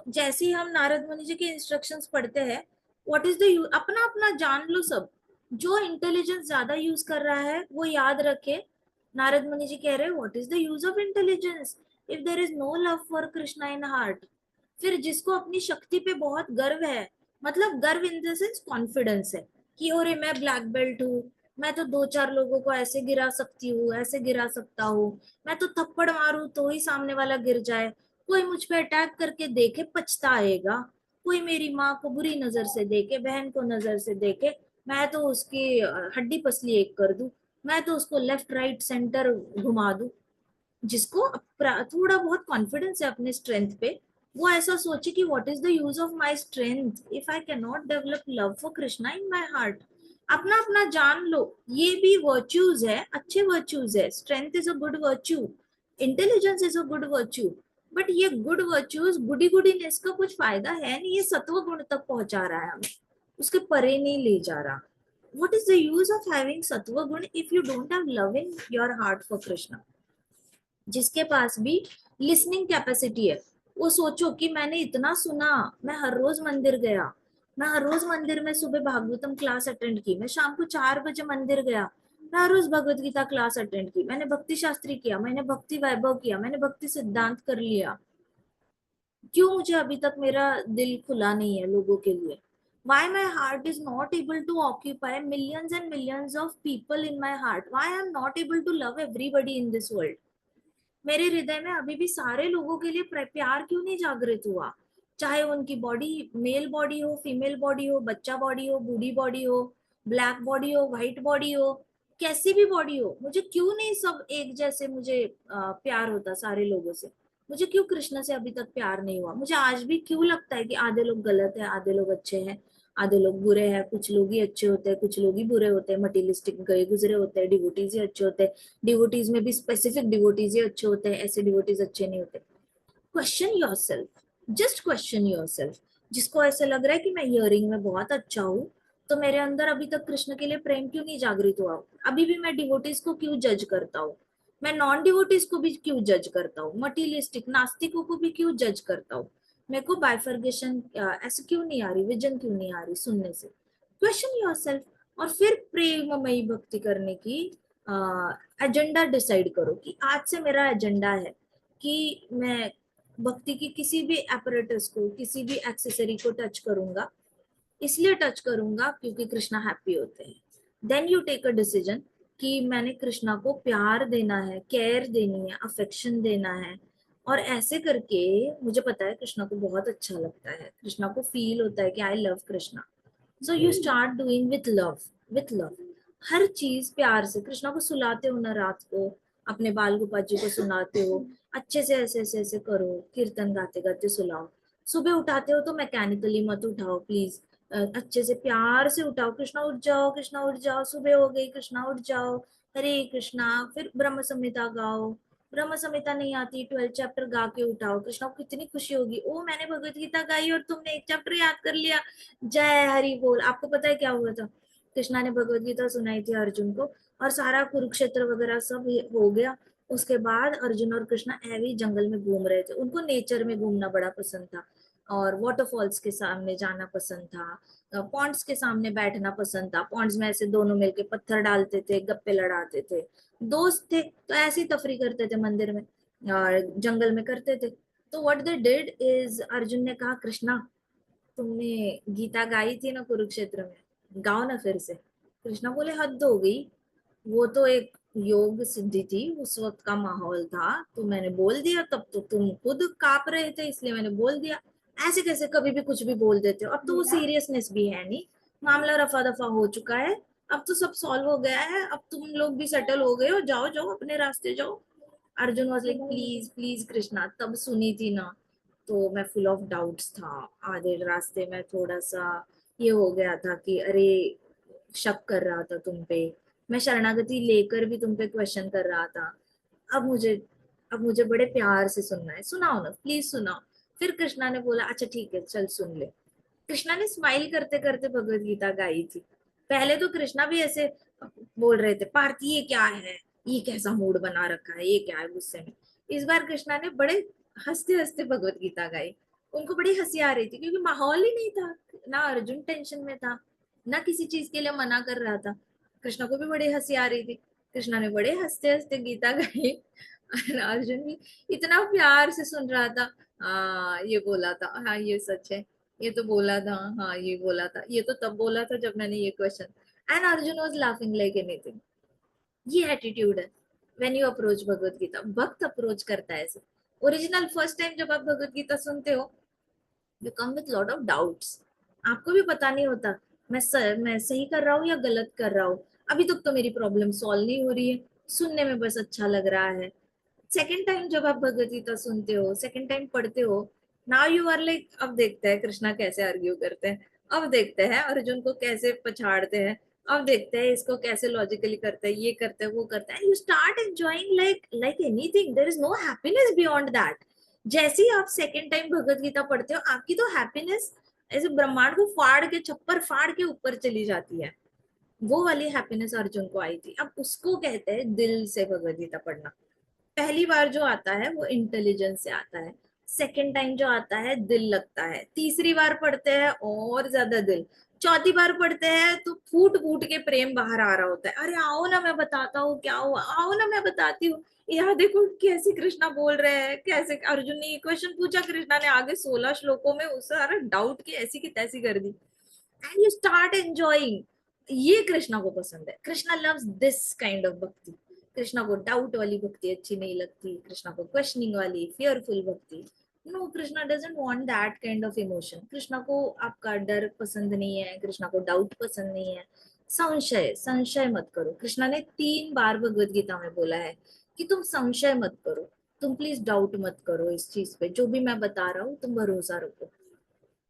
जैसे ही हम नारद मुनि जी के इंस्ट्रक्शंस पढ़ते हैं, व्हाट इज द यूज, अपना अपना जान लो सब। जो इंटेलिजेंस ज्यादा यूज कर रहा है वो याद रखे। नारद मुनि जी कह रहे हैं what is the use of intelligence if there is no love for Krishna in heart. फिर जिसको अपनी शक्ति पे बहुत गर्व है, मतलब गर्व इन द सेंस कॉन्फिडेंस है कि अरे मैं ब्लैक बेल्ट हूँ, मैं तो दो चार लोगों को ऐसे गिरा सकती हूँ, ऐसे गिरा सकता हूँ, मैं तो थप्पड़ मारूं तो ही सामने वाला गिर जाए, कोई मुझ पे अटैक करके देखे पछताएगा, कोई मेरी माँ को बुरी नजर से देखे, बहन को नजर से देखे, मैं तो उसकी हड्डी पसली एक कर दूं, मैं तो उसको लेफ्ट राइट सेंटर घुमा दूं। जिसको थोड़ा बहुत कॉन्फिडेंस है अपने स्ट्रेंथ पे, वो ऐसा सोचे कि what is the use of my strength if I can not develop love for Krishna in my heart. अपना अपना जान लो। ये भी वर्च्यूज है, अच्छे वर्च्यूज है। Strength is a good virtue, intelligence is a good virtue, but ये गुड वर्च्यूज गुडी गुडीनेस का कुछ फायदा है नहीं, ये सत्व गुण तक पहुंचा रहा है हमें, उसके परे नहीं ले जा रहा। what is the use of having sattva gun if you don't have love in your heart for krishna? जिसके पास भी लिसनिंग कैपेसिटी है, वो सोचो कि मैंने इतना सुना, मैं हर रोज मंदिर गया, मैं हर रोज मंदिर में सुबह भागवतम क्लास अटेंड की, मैं शाम को 4 बजे मंदिर गया, मैं हर रोज भगवत गीता क्लास अटेंड की, मैंने भक्ति शास्त्री किया, मैंने भक्ति वैभव किया, मैंने भक्ति सिद्धांत कर लिया, क्यों मुझे अभी तक मेरा दिल खुला नहीं है लोगों के लिए? why my heart is not able to occupy millions and millions of people in my heart? why I'm not able to love everybody in this world? मेरे हृदय में अभी भी सारे लोगों के लिए प्यार क्यों नहीं जागृत हुआ? चाहे उनकी बॉडी मेल बॉडी हो, फीमेल बॉडी हो, बच्चा बॉडी हो, बूढ़ी बॉडी हो, ब्लैक बॉडी हो, व्हाइट बॉडी हो, कैसी भी बॉडी हो, मुझे क्यों नहीं सब एक जैसे मुझे प्यार होता सारे लोगों से? मुझे क्यों कृष्ण से अभी तक प्यार नहीं हुआ? मुझे आज भी क्यों लगता है कि आधे लोग गलत है, आधे लोग अच्छे हैं, आधे लोग बुरे हैं, कुछ लोग ही अच्छे होते हैं, कुछ लोग ही बुरे होते हैं, मटीरियलिस्टिक गए गुजरे होते हैं, डिवोटीज ही अच्छे होते हैं, डिवोटीज में भी स्पेसिफिक डिवोटीज ही अच्छे होते हैं, ऐसे डिवोटीज अच्छे नहीं होते। Question yourself, just question yourself. जिसको ऐसा लग रहा है कि मैं हियरिंग में बहुत अच्छा हूँ, तो मेरे अंदर अभी तक कृष्ण के लिए प्रेम क्यों नहीं जागृत हुआ? अभी भी मैं डिवोटीज को क्यों जज करता हूँ? मैं नॉन डिवोटीज को भी क्यों जज करता हूँ? मटीरियलिस्टिक नास्तिकों को भी क्यों जज करता हूँ? मेरे को बाइफर्गेशन ऐसे क्यों नहीं आ रही, विजन क्यों नहीं आ रही सुनने से? Question yourself. और फिर प्रेममयी भक्ति करने की एजेंडा डिसाइड करो कि आज से मेरा एजेंडा है कि मैं भक्ति की किसी भी एपरेटस को, किसी भी एक्सेसरी को टच करूंगा, इसलिए टच करूंगा क्योंकि कृष्णा हैप्पी होते हैं। Then you take a decision कि मैंने कृष्णा को प्यार देना है, केयर देनी है, अफेक्शन देना है। और ऐसे करके मुझे पता है कृष्णा को बहुत अच्छा लगता है, कृष्णा को फील होता है कि I love Krishna. So you start doing with love, with love. हर चीज प्यार से, कृष्णा को सुलाते हो ना रात को, अपने बाल गोपाल जी को सुनाते हो, अच्छे से ऐसे ऐसे ऐसे करो, कीर्तन गाते गाते सुलाओ। सुबह उठाते हो तो मैकेनिकली मत उठाओ प्लीज, अच्छे से प्यार से उठाओ, कृष्णा उठ जाओ, कृष्णा उठ जाओ, सुबह हो गई, कृष्णा उठ जाओ, हरे कृष्णा। फिर ब्रह्म संहिता गाओ, ब्रह्म संहिता नहीं आती 12 चैप्टर गा के उठाओ, कृष्णा को कितनी खुशी होगी, ओ मैंने भगवत गीता गाई और तुमने एक चैप्टर याद कर लिया, जय हरि बोल। आपको पता है क्या हुआ था? कृष्णा ने भगवत गीता सुनाई थी अर्जुन को, और सारा कुरुक्षेत्र वगैरह सब हो गया। उसके बाद अर्जुन और कृष्णा ऐवी जंगल में घूम रहे थे, उनको नेचर में घूमना बड़ा पसंद था, और वाटरफॉल्स के सामने जाना पसंद था, पॉन्ड्स के सामने बैठना पसंद था, पॉन्ड्स में ऐसे दोनों मिलके पत्थर डालते थे, गप्पे लड़ाते थे, दोस्त थे तो ऐसी तफरी करते थे मंदिर में और जंगल में करते थे। तो what they did is, Arjun ने कहा कृष्णा तुमने गीता गाई थी ना कुरुक्षेत्र में, गाओ ना फिर से। कृष्णा बोले हद हो गई, वो तो एक योग सिद्धि थी, उस वक्त का माहौल था तो मैंने बोल दिया, तब तो तुम खुद कांप रहे थे इसलिए मैंने बोल दिया। ऐसे कैसे कभी भी कुछ भी बोल देते हो? अब तो वो सीरियसनेस भी है नहीं, मामला रफा दफा हो चुका है, अब तो सब सॉल्व हो गया है, अब तुम लोग भी सेटल हो गए हो, जाओ जाओ अपने रास्ते जाओ। Arjun was like please please Krishna. तब सुनी थी ना तो मैं फुल ऑफ डाउट्स था, आधे रास्ते में थोड़ा सा ये हो गया था कि अरे, शक कर रहा था तुम पे, मैं शरणागति लेकर भी तुम पे क्वेश्चन कर रहा था। अब मुझे अब मुझे बड़े प्यार से सुनना है, सुनाओ ना प्लीज सुनाओ। फिर कृष्णा ने बोला अच्छा ठीक है चल सुन ले। कृष्णा ने स्माइल करते करते भगवत गीता गाई थी। पहले तो कृष्णा भी ऐसे बोल रहे थे पार्थी ये क्या है, ये कैसा मूड बना रखा है, ये क्या है गुस्से में। इस बार कृष्णा ने बड़े हंसते हंसते भगवत गीता गाई। उनको बड़ी हंसी आ रही थी क्योंकि माहौल ही नहीं था, ना अर्जुन टेंशन में था, ना किसी चीज के लिए मना कर रहा था। कृष्णा को भी बड़ी हंसी आ रही थी, कृष्णा ने बड़े हंसते हंसते गीता गाई और अर्जुन भी इतना प्यार से सुन रहा था। हाँ ये बोला था, हाँ ये सच है, ये तो बोला था, हाँ ये बोला था, ये तो तब बोला था जब मैंने ये question. And Arjun was laughing like anything. ये एटीट्यूड है when you approach Bhagavad Gita. भक्त अप्रोच करता है ऐसे। ओरिजिनल फर्स्ट टाइम जब आप भगवत गीता सुनते हो, you come with lot of doubts. आपको भी पता नहीं होता मैं सही कर रहा हूँ या गलत कर रहा हूँ। अभी तक तो मेरी प्रॉब्लम सॉल्व नहीं हो रही है, सुनने में बस अच्छा लग रहा है। सेकेंड टाइम जब आप भगवत गीता सुनते हो, सेकेंड टाइम पढ़ते हो, नाउ यू आर लाइक, अब देखते हैं कृष्णा कैसे आर्ग्यू करते हैं, अब देखते हैं अर्जुन को कैसे पछाड़ते हैं, अब देखते हैं इसको कैसे लॉजिकली करते हैं, ये करते हैं वो करते हैं। You start enjoying like like anything, there is no happiness beyond that. जैसे ही आप सेकेंड टाइम भगवत गीता पढ़ते हो, आपकी तो हैप्पीनेस ऐसे ब्रह्मांड को फाड़ के, छप्पर फाड़ के ऊपर चली जाती है। वो वाली हैप्पीनेस अर्जुन को आई थी। अब उसको कहते हैं दिल से भगवत गीता पढ़ना। पहली बार जो आता है वो इंटेलिजेंस से आता है, सेकंड टाइम जो आता है दिल लगता है, तीसरी बार पढ़ते हैं और ज्यादा दिल, चौथी बार पढ़ते हैं तो फूट फूट के प्रेम बाहर आ रहा होता है। अरे आओ ना मैं बताता हूँ क्या हुआ, आओ ना मैं बताती हूँ। यार देखो कैसे कृष्णा बोल रहे हैं, कैसे अर्जुन ने ये क्वेश्चन पूछा, कृष्णा ने आगे 16 श्लोकों में उस सारा डाउट की ऐसी की तैसी कर दी। And you start enjoying. ये कृष्णा को पसंद है, Krishna loves this kind of bhakti. Krishna को डाउट वाली भक्ति अच्छी नहीं लगती, कृष्णा को क्वेश्चनिंग वाली फियरफुल भक्ति। No, Krishna doesn't want that kind of emotion. Krishna को आपका डर पसंद नहीं है, कृष्णा को डाउट पसंद नहीं है। संशय, संशय मत करो। कृष्णा ने 3 बार भगवत गीता में बोला है कि तुम संशय मत करो, तुम प्लीज डाउट मत करो इस चीज पे, जो भी मैं बता रहा हूँ तुम भरोसा रखो।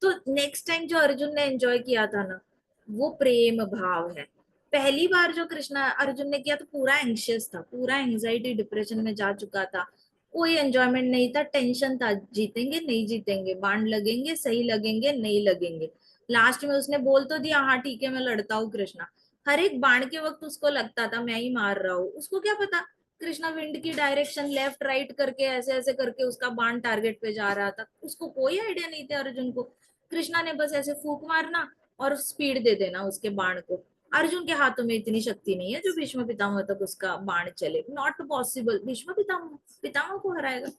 तो नेक्स्ट टाइम जो अर्जुन ने एंजॉय किया था ना, वो प्रेम भाव है। पहली बार जो कृष्णा अर्जुन ने किया तो पूरा एंग्शियस था, पूरा एंजाइटी डिप्रेशन में जा चुका था, कोई एंजॉयमेंट नहीं था, टेंशन था, जीतेंगे नहीं जीतेंगे, बाण लगेंगे सही लगेंगे नहीं लगेंगे। लास्ट में उसने बोल तो दिया हाँ ठीक है मैं लड़ता हूँ कृष्णा। हर एक बाण के वक्त उसको लगता था मैं ही मार रहा हूँ, उसको क्या पता कृष्णा विंड की डायरेक्शन लेफ्ट राइट करके ऐसे ऐसे करके उसका बाण टारगेट पे जा रहा था, उसको कोई आइडिया नहीं था अर्जुन को। कृष्णा ने बस ऐसे फूक मारना और स्पीड दे देना उसके बाण को। अर्जुन के हाथों में इतनी शक्ति नहीं है जो भीष्म पितामह तक उसका बाण चले, नॉट पॉसिबल। भीष्म पितामह पितामह को हराएगा?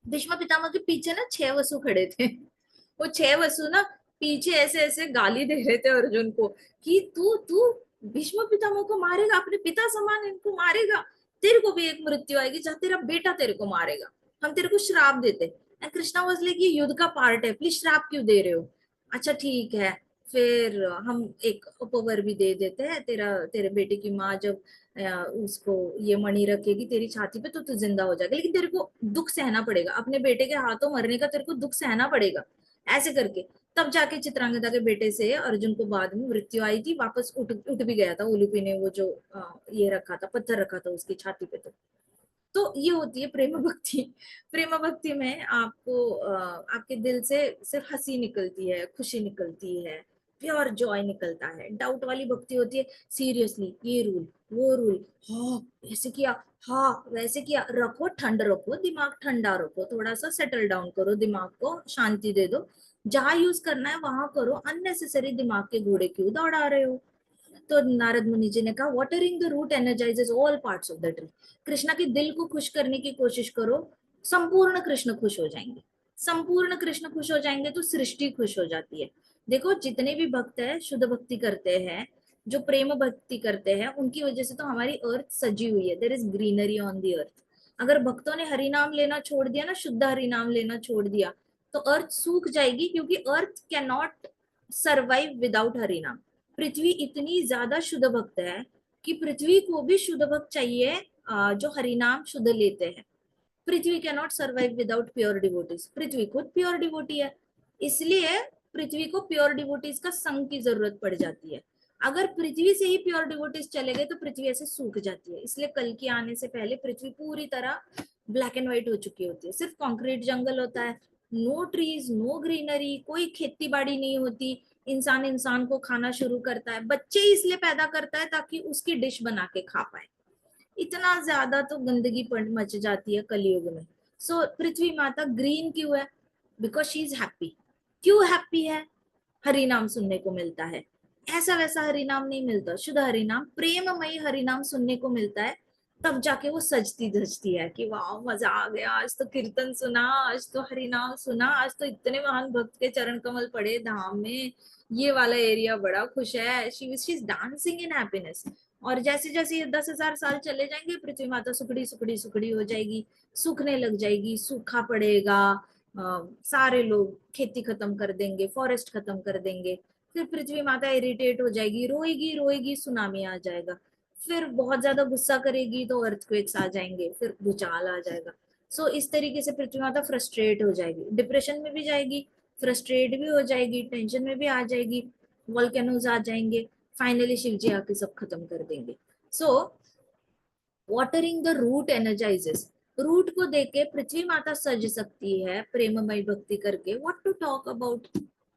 भीष्म पितामह के पीछे ना 6 वसु खड़े थे। वो 6 वसु ना पीछे ऐसे ऐसे गाली दे रहे थे अर्जुन को कि तू तू भीष्म पितामह को मारेगा, अपने पिता समान इनको मारेगा, तेरे को भी एक मृत्यु आएगी जहाँ तेरा बेटा तेरे को मारेगा, हम तेरे को श्राप देते। एंड कृष्णा वाज लाइक ये युद्ध का पार्ट है, प्लीज श्राप क्यों दे रहे हो? अच्छा ठीक है, फिर हम एक उपवर भी दे देते हैं, तेरा तेरे बेटे की माँ जब उसको ये मणि रखेगी तेरी छाती पे तो तू जिंदा हो जाएगा, लेकिन तेरे को दुख सहना पड़ेगा, अपने बेटे के हाथों मरने का तेरे को दुख सहना पड़ेगा, ऐसे करके। तब जाके चित्रांगदा के बेटे से अर्जुन को बाद में मृत्यु आई थी, वापस उठ उठ भी गया था उलूपी ने, वो जो ये रखा था, पत्थर रखा था उसकी छाती पे। तो ये होती है प्रेम भक्ति। प्रेम भक्ति में आपको आपके दिल से सिर्फ हंसी निकलती है, खुशी निकलती है, प्योर जॉय निकलता है। डाउट वाली भक्ति होती है सीरियसली, ये रूल वो रूल, हाँ ऐसे किया, हाँ वैसे किया, रखो ठंड, रखो दिमाग ठंडा, रखो थोड़ा सा सेटल डाउन करो, दिमाग को शांति दे दो, जहां यूज करना है वहां करो, अननेसेसरी दिमाग के घोड़े क्यों दौड़ा रहे हो? तो नारद मुनि जी ने कहा watering the root energises all parts of the tree. Krishna के दिल को खुश करने की कोशिश करो, संपूर्ण कृष्ण खुश हो जाएंगे। संपूर्ण कृष्ण खुश हो जाएंगे तो सृष्टि खुश हो जाती है। देखो जितने भी भक्त है शुद्ध भक्ति करते हैं, जो प्रेम भक्ति करते हैं, उनकी वजह से तो हमारी अर्थ सजी हुई है, there is greenery on the earth. अगर भक्तों ने हरि नाम लेना छोड़ दिया ना, शुद्ध हरि नाम लेना छोड़ दिया, तो अर्थ सूख जाएगी, क्योंकि earth can not survive without Hari नाम। पृथ्वी इतनी ज्यादा शुद्ध भक्त है कि पृथ्वी को भी शुद्ध भक्त चाहिए, जो हरिनाम शुद्ध लेते हैं। Prithvi can not survive without pure devotees, पृथ्वी खुद प्योर डिवोटी है, इसलिए पृथ्वी को प्योर डिवोटीज का संग की जरूरत पड़ जाती है। अगर पृथ्वी से ही प्योर डिवोटीज चले गए तो पृथ्वी ऐसे सूख जाती है, इसलिए कल के आने से पहले पृथ्वी पूरी तरह ब्लैक एंड व्हाइट हो चुकी होती है, सिर्फ कंक्रीट जंगल होता है, नो ट्रीज नो ग्रीनरी, कोई खेती बाड़ी नहीं होती। इंसान इंसान को खाना शुरू करता है, बच्चे इसलिए पैदा करता है ताकि उसकी डिश बना के खा पाए। इतना ज्यादा तो गंदगी मच जाती है कलयुग में। सो पृथ्वी माता ग्रीन क्यों है? Because she is happy. क्यों हैप्पी है? हरि नाम सुनने को मिलता है। ऐसा वैसा हरि नाम नहीं मिलता, शुद्ध हरि नाम, प्रेममयी हरि नाम सुनने को मिलता है। तब जाके वो सजती धजती है कि वाह मजा आ गया, आज तो कीर्तन सुना, आज तो हरि नाम सुना, आज तो इतने महान भक्त के चरण कमल पड़े धाम में, ये वाला एरिया बड़ा खुश है। She is dancing in happiness. और जैसे जैसे ये 10,000 साल चले जाएंगे, पृथ्वी माता सुखड़ी सुखड़ी सुखड़ी हो जाएगी, सूखने लग जाएगी, सूखा पड़ेगा, सारे लोग खेती खत्म कर देंगे, फॉरेस्ट खत्म कर देंगे, फिर पृथ्वी माता इरिटेट हो जाएगी, रोएगी रोएगी, सुनामी आ जाएगा, फिर बहुत ज्यादा गुस्सा करेगी तो अर्थक्वेक्स आ जाएंगे, फिर भूचाल आ जाएगा। इस तरीके से पृथ्वी माता फ्रस्ट्रेट हो जाएगी, डिप्रेशन में भी जाएगी, फ्रस्ट्रेट भी हो जाएगी, टेंशन में भी आ जाएगी, वॉल्केनोज आ जाएंगे, फाइनली शिव जी आके सब खत्म कर देंगे। So watering the root energises. Root को देख के पृथ्वी माता सज सकती है प्रेममय भक्ति करके। What to talk about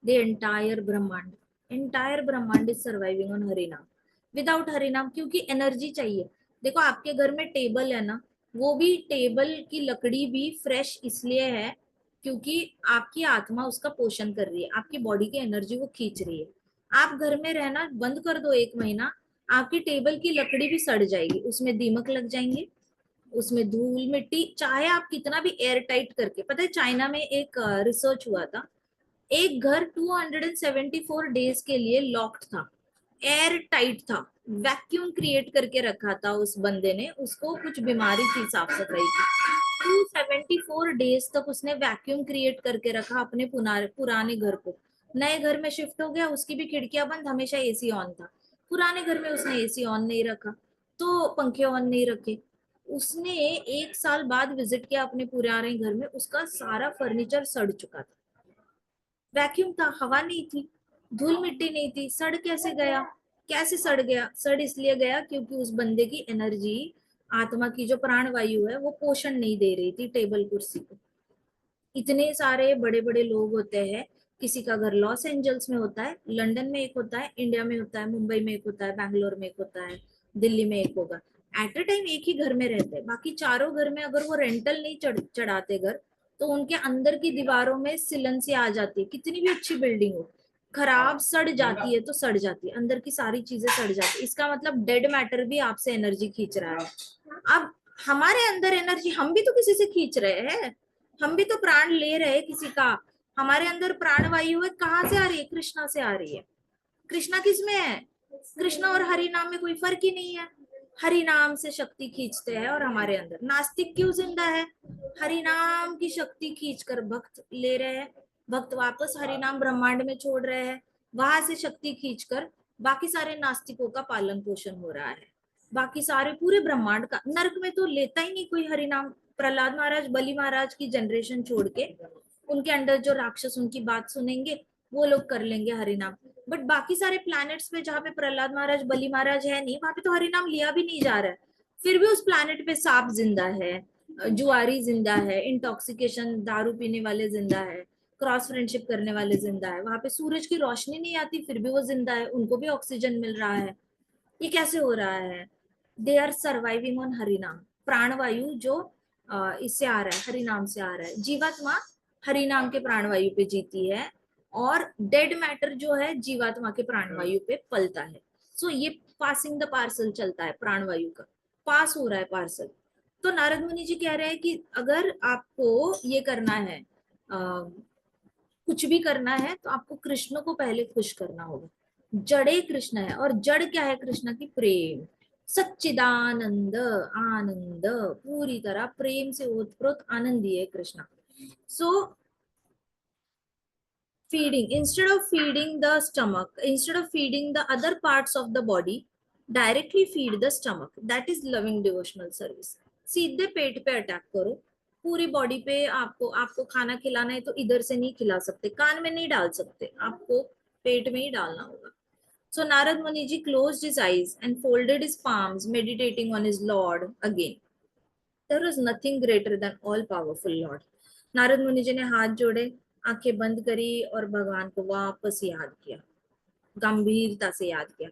the entire ब्रह्मांड। एंटायर ब्रह्मांड is surviving on Harinam. Without Harinam, क्योंकि एनर्जी चाहिए। देखो आपके घर में टेबल है ना, वो भी टेबल की लकड़ी भी फ्रेश इसलिए है क्योंकि आपकी आत्मा उसका पोषण कर रही है, आपकी बॉडी की एनर्जी वो खींच रही है। आप घर में रहना बंद कर दो 1 महीना, आपकी टेबल की लकड़ी भी सड़ जाएगी, उसमें दीमक लग जाएंगे, उसमें धूल मिट्टी, चाहे आप कितना भी एयर टाइट करके। पता है चाइना में एक रिसर्च हुआ था, एक घर 274 डेज के लिए लॉक्ड था, एयर टाइट था, वैक्यूम क्रिएट करके रखा था उस बंदे ने, उसको कुछ बीमारी थी साफ सफाई की। 274 डेज तक उसने वैक्यूम क्रिएट करके रखा अपने पुराने घर को। नए घर में शिफ्ट हो गया, उसकी भी खिड़कियां बंद, हमेशा एसी ऑन था। पुराने घर में उसने एसी ऑन नहीं रखा, तो पंखे ऑन नहीं रखे। उसने 1 साल बाद विजिट किया अपने पुराने घर में, उसका सारा फर्नीचर सड़ चुका था। वैक्यूम था, हवा नहीं थी, धूल मिट्टी नहीं थी, सड़ कैसे गया? कैसे सड़ गया? सड़ इसलिए गया क्योंकि उस बंदे की एनर्जी, आत्मा की जो प्राण वायु है, वो पोषण नहीं दे रही थी टेबल कुर्सी को। इतने सारे बड़े बड़े लोग होते हैं, किसी का घर लॉस एंजल्स में होता है, लंदन में एक होता है, इंडिया में होता है, मुंबई में एक होता है, बैंगलोर में एक होता है, दिल्ली में एक होगा। एट अ टाइम एक ही घर में रहते हैं, बाकी चारों घर में अगर वो रेंटल नहीं चढ़ाते घर, तो उनके अंदर की दीवारों में सिलन सी आ जाती है, कितनी भी अच्छी बिल्डिंग हो, खराब सड़ जाती है तो सड़ जाती है, अंदर की सारी चीजें सड़ जाती है। इसका मतलब डेड मैटर भी आपसे एनर्जी खींच रहा है। अब हमारे अंदर एनर्जी, हम भी तो किसी से खींच रहे हैं, हम भी तो प्राण ले रहे हैं किसी का। हमारे अंदर प्राण वायु है, कहाँ से आ रही है? कृष्णा से आ रही है। कृष्णा किस में है? कृष्णा और हरि नाम में कोई फर्क ही नहीं है। हरि नाम से शक्ति खींचते हैं, और हमारे अंदर नास्तिक क्यों जिंदा है? हरि नाम की शक्ति खींचकर भक्त ले रहे हैं, भक्त वापस हरि नाम ब्रह्मांड में छोड़ रहे हैं, वहां से शक्ति खींचकर बाकी सारे नास्तिकों का पालन पोषण हो रहा है। बाकी सारे पूरे ब्रह्मांड का, नरक में तो लेता ही नहीं कोई हरि नाम। प्रहलाद महाराज, बलि महाराज की जनरेशन छोड़ के उनके अंडर जो राक्षस उनकी बात सुनेंगे, वो लोग कर लेंगे हरिनाम। बट बाकी सारे प्लैनेट्स पे जहाँ पे प्रहलाद महाराज, बलि महाराज है नहीं, वहां पे तो हरिनाम लिया भी नहीं जा रहा है। फिर भी उस प्लैनेट पे सांप जिंदा है, जुआरी जिंदा है, इंटॉक्सिकेशन दारू पीने वाले जिंदा है, क्रॉस फ्रेंडशिप करने वाले जिंदा है, वहां पे सूरज की रोशनी नहीं आती फिर भी वो जिंदा है, उनको भी ऑक्सीजन मिल रहा है। ये कैसे हो रहा है? दे आर सर्वाइविंग ऑन हरिनाम। प्राणवायु जो इससे आ रहा है, हरिनाम से आ रहा है। जीवात्मा हरिनाम के प्राणवायु पे जीती है, और डेड मैटर जो है जीवात्मा के प्राणवायु पे पलता है। ये पासिंग द पार्सल चलता है, प्राणवायु का पास हो रहा है पार्सल। तो नारद मुनि जी कह रहे हैं कि अगर आपको ये करना है, कुछ भी करना है, तो आपको कृष्ण को पहले खुश करना होगा। जड़े कृष्ण है, और जड़ क्या है कृष्ण की? प्रेम, सच्चिदानंद आनंद, पूरी तरह प्रेम से ओतप्रोत आनंदी है कृष्ण। सो feeding, instead of feeding the other parts of the body, directly feed the stomach. That is loving devotional service. सीधे पेट पे अटैक करो, पूरी बॉडी पे। आपको आपको खाना खिलाना है तो इधर से नहीं खिला सकते, कान में नहीं डाल सकते, आपको पेट में ही डालना होगा। So Narad Muniji closed his eyes and folded his palms, meditating on his Lord again. There was nothing greater than all powerful Lord. Narad मुनि जी ने हाथ जोड़े, आंखें बंद करी, और भगवान को वापस याद किया, गंभीरता से याद किया।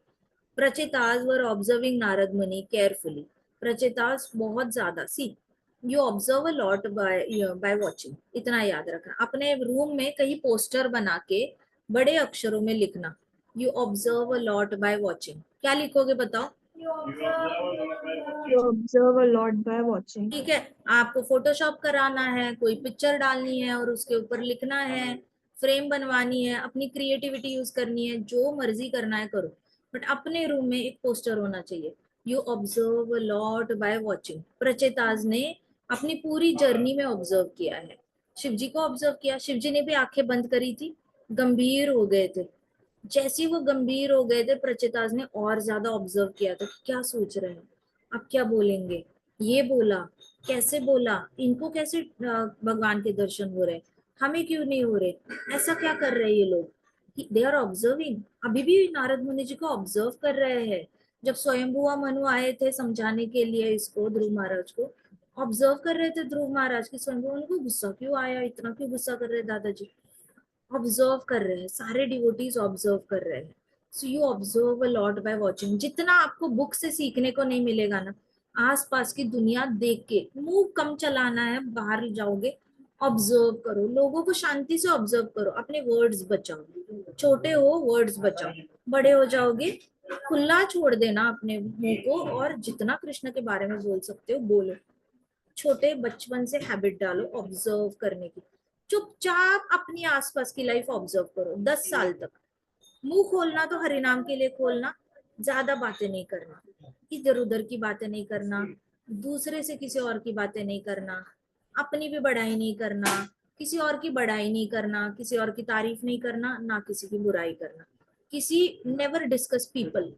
प्रचेतास वर ऑब्जर्विंग नारद मुनि केयरफुली। प्रचेतास बहुत ज्यादा, see you observe a lot by watching, इतना याद रखना। अपने रूम में कहीं पोस्टर बना के बड़े अक्षरों में लिखना, you observe a lot by watching. क्या लिखोगे बताओ? You observe a lot by watching. ठीक है, आपको फोटोशॉप कराना है, कोई पिक्चर डालनी है और उसके ऊपर लिखना है, फ्रेम बनवानी है, अपनी क्रिएटिविटी यूज करनी है, जो मर्जी करना है करो, बट अपने रूम में एक पोस्टर होना चाहिए। You observe lot by watching. Prachetas ने अपनी पूरी जर्नी में ऑब्जर्व किया है, शिव जी को ऑब्जर्व किया। शिव जी ने भी आंखें बंद करी थी, गंभीर हो गए थे। जैसे ही वो गंभीर हो गए थे, प्रचेताज ने और ज्यादा ऑब्जर्व किया था कि क्या सोच रहे हैं, अब क्या बोलेंगे, ये बोला, कैसे बोला, इनको कैसे भगवान के दर्शन हो रहे, हमें क्यों नहीं हो रहे, ऐसा क्या कर रहे हैं ये लोग। दे आर ऑब्जर्विंग, अभी भी नारद मुनि जी को ऑब्जर्व कर रहे हैं। जब स्वयंभुआ मनु आए थे समझाने के लिए इसको, ध्रुव महाराज को, ऑब्जर्व कर रहे थे ध्रुव महाराज की स्वयंभुआ मनु को गुस्सा क्यों आया, इतना क्यों गुस्सा कर रहे हैं दादाजी। ऑब्जर्व कर रहे हैं, सारे डिवोटीज ऑब्जर्व कर रहे हैं। So you observe a lot by watching. जितना आपको बुक से सीखने को नहीं मिलेगा ना, आसपास की दुनिया देख के, मुंह कम चलाना है, बाहर जाओगे ऑब्जर्व करो, लोगों को शांति से ऑब्जर्व करो, अपने वर्ड्स बचाओ। छोटे हो वर्ड्स बचाओ, बड़े हो जाओगे खुला छोड़ देना अपने मुंह को, और जितना कृष्ण के बारे में बोल सकते हो बोलो। छोटे बचपन से हैबिट डालो ऑब्जर्व करने की। चुपचाप अपनी आसपास की लाइफ ऑब्जर्व करो 10 साल तक। मुंह खोलना तो हरिनाम के लिए खोलना, ज्यादा बातें नहीं करना, इधर उधर की बातें नहीं करना, दूसरे से किसी और की बातें नहीं करना, अपनी भी बढ़ाई नहीं करना, किसी और की बढ़ाई नहीं करना, किसी और की तारीफ नहीं करना, ना किसी की बुराई करना। किसी नेवर डिस्कस पीपल,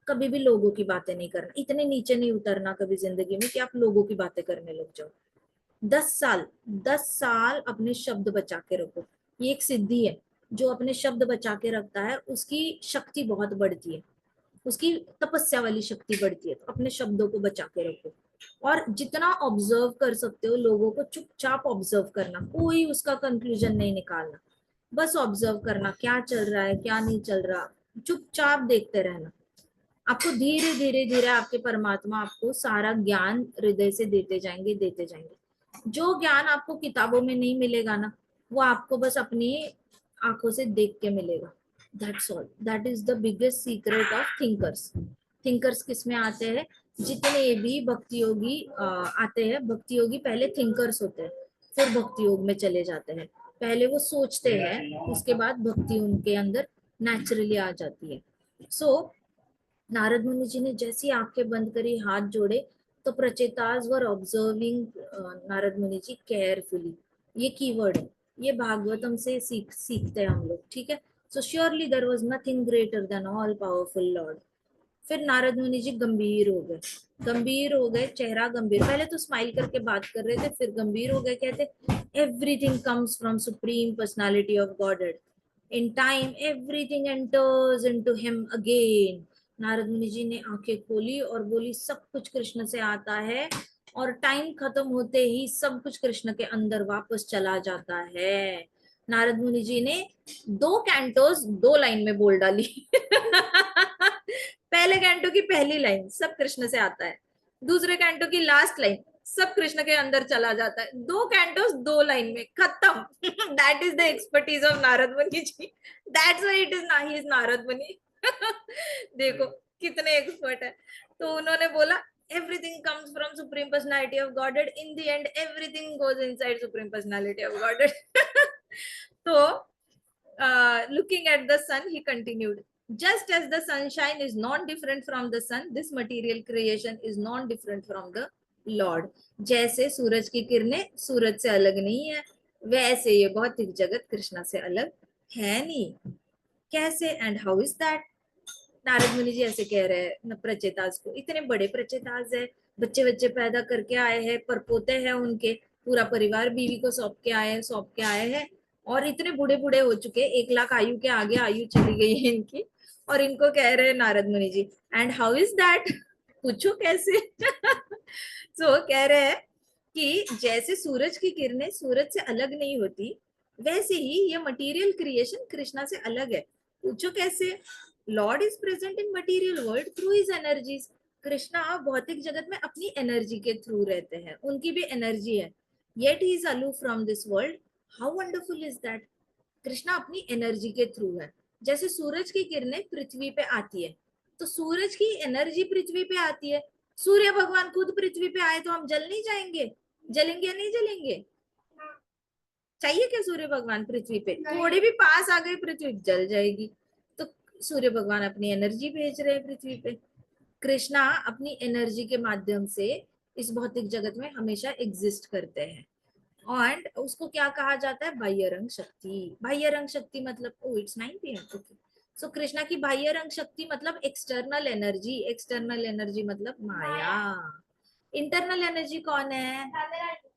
कभी भी लोगों की बातें नहीं करना, इतने नीचे नहीं उतरना कभी जिंदगी में कि आप लोगों की बातें करने लग जाओ। 10 साल, 10 साल अपने शब्द बचा के रखो। ये एक सिद्धि है, जो अपने शब्द बचा के रखता है उसकी शक्ति बहुत बढ़ती है, उसकी तपस्या वाली शक्ति बढ़ती है। तो अपने शब्दों को बचा के रखो, और जितना ऑब्जर्व कर सकते हो लोगों को चुपचाप ऑब्जर्व करना, कोई उसका कंक्लूजन नहीं निकालना, बस ऑब्जर्व करना क्या चल रहा है क्या नहीं चल रहा, चुपचाप देखते रहना। आपको धीरे धीरे धीरे आपके परमात्मा आपको सारा ज्ञान हृदय से देते जाएंगे। जो ज्ञान आपको किताबों में नहीं मिलेगा ना, वो आपको बस अपनी आंखों से देख के मिलेगा। That's all, that is the biggest secret of thinkers. Thinkers किस में आते हैं? जितने भी भक्ति योगी आते हैं, भक्ति योगी पहले थिंकर्स होते हैं, फिर भक्ति योग में चले जाते हैं। पहले वो सोचते हैं, उसके बाद भक्ति उनके अंदर नेचुरली आ जाती है। सो नारद मुनि जी ने जैसी आंखें बंद करी, हाथ जोड़े, तो प्रचेताज वर ऑब्जर्विंग नारद मुनि जी केयरफुली। ये कीवर्ड है, ये भागवतम से सीखते हैं हम लोग, ठीक है। So surely there was nothing greater than all powerful Lord. फिर नारद मुनि जी गंभीर हो गए, गंभीर हो गए, चेहरा गंभीर, पहले तो स्माइल करके बात कर रहे थे, फिर गंभीर हो गए, कहते everything comes from supreme personality of godhead, in time everything enters into him again. Narad मुनि जी ने आंखें खोली और बोली सब कुछ कृष्ण से आता है, और टाइम खत्म होते ही सब कुछ कृष्ण के अंदर वापस चला जाता है। नारद मुनि जी ने 2 कैंटोस 2 लाइन में बोल डाली। पहले कैंटो की पहली लाइन सब कृष्ण से आता है, दूसरे कैंटो की लास्ट लाइन सब कृष्ण के अंदर चला जाता है। 2 कैंटोस 2 लाइन में खत्म। That is the expertise of Narad मुनि जी, दैट्स व्हाई इट इज ना ही इज नारद मुनि। देखो कितने एक्सपर्ट है। तो उन्होंने बोला everything comes from supreme personality of godhead, in the end everything goes inside supreme personality of godhead। तो looking at the sun he continued, just as the sunshine is non different from the sun, this material creation is non different from the lord। जैसे सूरज की किरणें सूरज से अलग नहीं है, वैसे ये भौतिक जगत कृष्णा से अलग है नहीं। कैसे, and how is that? Narad मुनि जी ऐसे कह रहे हैं प्रचेताज को, इतने बड़े प्रचेताज है, बच्चे बच्चे पैदा करके आए हैं, परपोते हैं उनके, पूरा परिवार बीवी को सौंप के आए हैं, और इतने बूढ़े बूढ़े हो चुके, 1 लाख आयु के आगे आयु चली गई है इनकी, और इनको कह रहे हैं नारद मुनि जी एंड हाउ इज दैट, पूछो कैसे। सो कह रहे हैं कि जैसे सूरज की किरणें सूरज से अलग नहीं होती, वैसे ही ये मटेरियल क्रिएशन कृष्णा से अलग है, पूछो कैसे। Lord is present in material world through his energies. Krishna भौतिक जगत में अपनी एनर्जी के थ्रू रहते हैं, उनकी भी एनर्जी है, yet he is aloof from this world. How wonderful is that. Krishna अपनी एनर्जी के थ्रू है। जैसे सूरज की किरणें पृथ्वी पे आती है, तो सूरज की एनर्जी पृथ्वी पे आती है। सूर्य भगवान खुद पृथ्वी पे आए तो हम जल नहीं जाएंगे? जलेंगे या नहीं जलेंगे? चाहिए क्या सूर्य भगवान पृथ्वी पे? थोड़े भी पास आ गए पृथ्वी जल जाएगी। तो सूर्य भगवान अपनी एनर्जी भेज रहे हैं पृथ्वी पे। कृष्णा अपनी एनर्जी के माध्यम से इस भौतिक जगत में हमेशा एग्जिस्ट करते हैं। और उसको क्या कहा जाता है? बाह्य रंग शक्ति। बाह्य रंग शक्ति मतलब, ओ इट्स 9 PM, ओके। सो कृष्णा की बाह्य रंग शक्ति मतलब एक्सटर्नल एनर्जी। एक्सटर्नल एनर्जी मतलब माया। इंटरनल एनर्जी कौन है?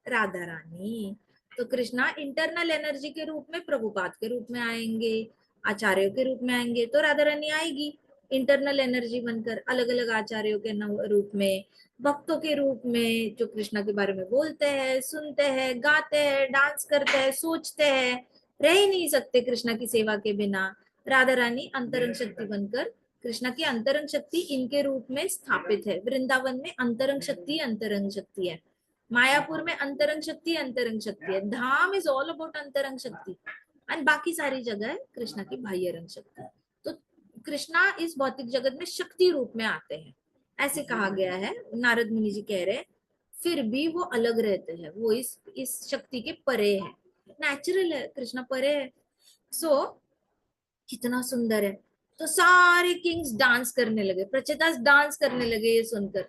राधा रानी। तो कृष्णा इंटरनल एनर्जी के रूप में प्रभुपाद के रूप में आएंगे, आचार्यों के रूप में आएंगे, तो राधा रानी आएगी इंटरनल एनर्जी बनकर अलग अलग आचार्यों के रूप में, भक्तों के रूप में, जो कृष्णा के बारे में बोलते हैं, सुनते हैं, गाते हैं, डांस करते हैं, सोचते हैं, रह ही नहीं सकते कृष्णा की सेवा के बिना। राधा रानी अंतरंग शक्ति बनकर, कृष्णा की अंतरंग शक्ति इनके रूप में स्थापित है। वृंदावन में अंतरंग शक्ति है। मायापुर में अंतरंग शक्ति है। धाम इज ऑल अबाउट अंतरंग शक्ति, एंड बाकी सारी जगह है कृष्णा की बाह्य रंग शक्ति। तो कृष्णा इस भौतिक जगत में शक्ति रूप में आते हैं, ऐसे कहा गया है। नारद मुनि जी कह रहे हैं फिर भी वो अलग रहते हैं, वो इस शक्ति के परे है। नेचुरल है, कृष्णा परे है। सो कितना सुंदर है। तो सारे किंग्स डांस करने लगे, प्रचेतास डांस करने लगे ये सुनकर।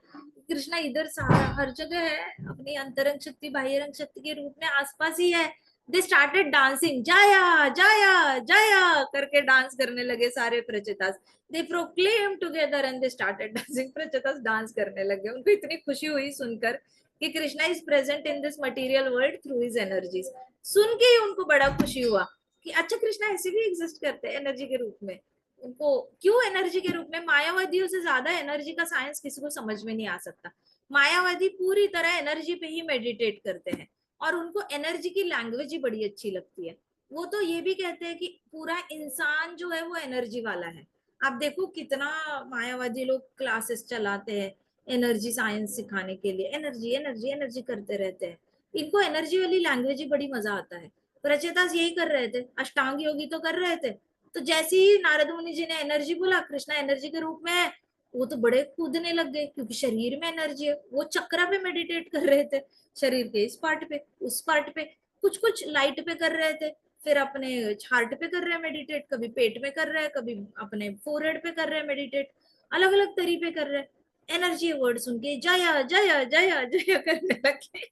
कृष्णा इधर सारा हर जगह है, अपनी अंतरंग शक्ति बाह्य रंग शक्ति के रूप में आसपास ही है। दे स्टार्टेड डांसिंग, जाया जाया जाया करके डांस करने लगे सारे Prachetas. They proclaim together and they started dancing. Prachetas dance करने लगे, उनको इतनी खुशी हुई सुनकर कि Krishna is present in this material world through his energies. सुन के ही उनको बड़ा खुशी हुआ कि अच्छा कृष्णा ऐसे भी एग्जिस्ट करते हैं एनर्जी के रूप में। उनको क्यों एनर्जी के रूप में? मायावादियों से ज्यादा एनर्जी का साइंस किसी को समझ में नहीं आ सकता। मायावादी पूरी तरह एनर्जी पे ही मेडिटेट करते हैं, और उनको एनर्जी की लैंग्वेज ही बड़ी अच्छी लगती है। वो तो ये भी कहते हैं कि पूरा इंसान जो है वो एनर्जी वाला है। आप देखो कितना मायावादी लोग क्लासेस चलाते हैं एनर्जी साइंस सिखाने के लिए, एनर्जी एनर्जी एनर्जी करते रहते हैं। इनको एनर्जी वाली लैंग्वेज ही बड़ी मजा आता है। प्रचेतास यही कर रहे थे, अष्टांग योगी तो कर रहे थे। तो जैसे ही नारद मुनि जी ने एनर्जी बोला, कृष्णा एनर्जी के रूप में है, वो तो बड़े कूदने लग गए, क्योंकि शरीर में एनर्जी है। वो चक्रा पे मेडिटेट कर रहे थे, शरीर के इस पार्ट पे उस पार्ट पे, कुछ कुछ लाइट पे कर रहे थे, फिर अपने हार्ट पे कर रहे हैं मेडिटेट, कभी पेट में कर रहे हैं, कभी अपने फोरहेड पे कर रहे हैं मेडिटेट, अलग अलग तरीके कर रहे हैं। एनर्जी वर्ड सुन के जया जया जया जया करने लगे।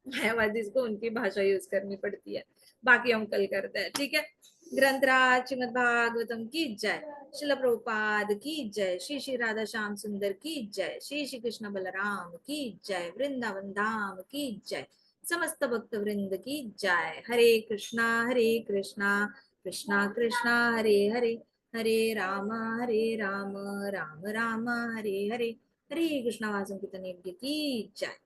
मायावादी को उनकी भाषा यूज करनी पड़ती है, बाकी हम कल करते हैं, ठीक है। ग्रंथराज श्रीमद भागवतम की जय, शिल प्रभुपाद की जय, श्री श्री राधा श्याम सुंदर की जय, श्री श्री कृष्ण बलराम की जय, वृंदावन धाम की जय, समस्त भक्त वृंद की जय। हरे कृष्णा कृष्णा कृष्णा हरे हरे, हरे राम राम राम हरे हरे, हरे कृष्णा वासुदेव की जय।